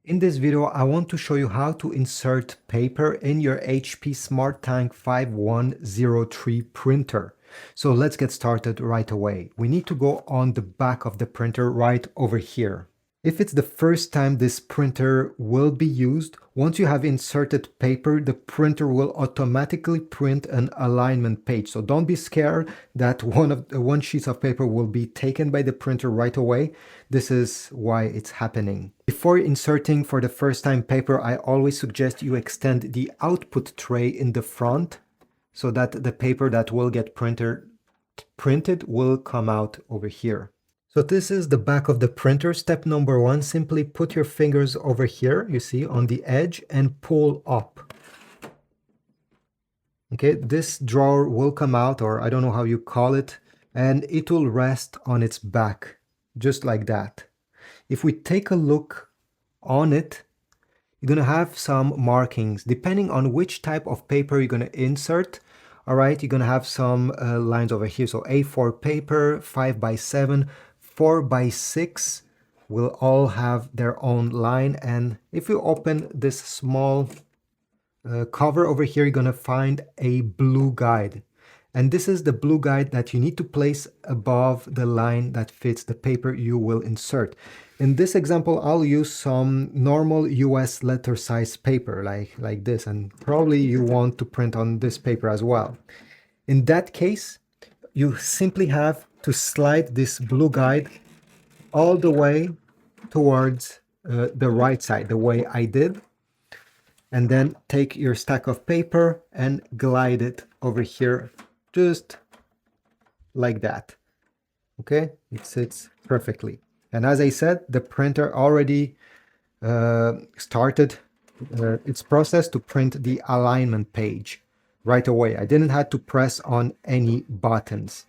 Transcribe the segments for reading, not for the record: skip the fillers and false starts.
In this video, I want to show you how to insert paper in your HP SmartTank 5103 printer. So let's get started right away. We need to go on the back of the printer right over here. If it's the first time this printer will be used, once you have inserted paper, the printer will automatically print an alignment page. So don't be scared that one sheet of paper will be taken by the printer right away. This is why it's happening. Before inserting for the first time paper, I always suggest you extend the output tray in the front so that the paper that will get printed will come out over here. So this is the back of the printer. Step number one, simply put your fingers over here, you see, on the edge and pull up. Okay, this drawer will come out, or I don't know how you call it, and it will rest on its back, just like that. If we take a look on it, you're going to have some markings. Depending on which type of paper you're going to insert, all right, you're going to have some lines over here. So A4 paper, 5x7, 4x6 will all have their own line. And if you open this small cover over here, you're going to find a blue guide. And this is the blue guide that you need to place above the line that fits the paper you will insert. In this example, I'll use some normal US letter size paper like this, and probably you want to print on this paper as well. In that case, you simply have to slide this blue guide all the way towards the right side, the way I did, and then take your stack of paper and glide it over here, just like that. Okay, it sits perfectly. And as I said, the printer already started its process to print the alignment page right away. I didn't have to press on any buttons.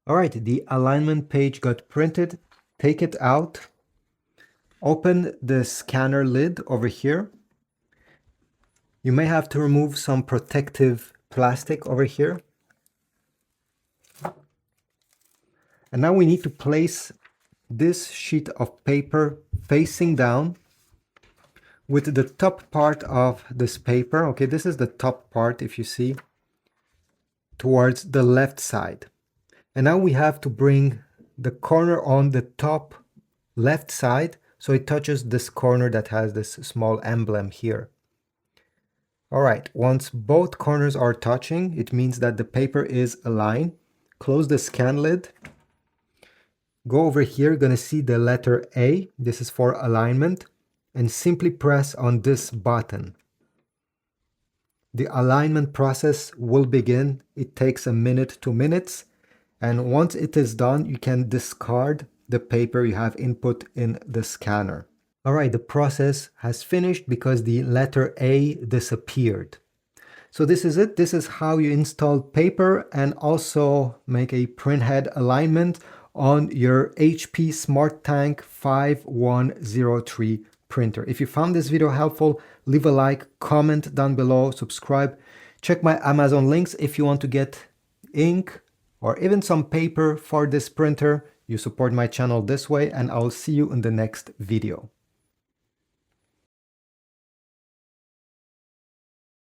All right, the alignment page got printed. Take it out. Open the scanner lid over here. You may have to remove some protective plastic over here. And now we need to place this sheet of paper facing down with the top part of this paper. Okay, this is the top part, if you see, towards the left side. And now we have to bring the corner on the top left side so it touches this corner that has this small emblem here. All right, once both corners are touching, it means that the paper is aligned. Close the scan lid. Go over here, you're going to see the letter A. This is for alignment. And simply press on this button. The alignment process will begin. It takes a minute, 2 minutes. And once it is done, you can discard the paper you have input in the scanner. All right, the process has finished because the letter A disappeared. So this is it. This is how you install paper and also make a printhead alignment on your HP SmartTank 5103 printer. If you found this video helpful, leave a like, comment down below, subscribe. Check my Amazon links if you want to get ink or even some paper for this printer. You support my channel this way, and I'll see you in the next video.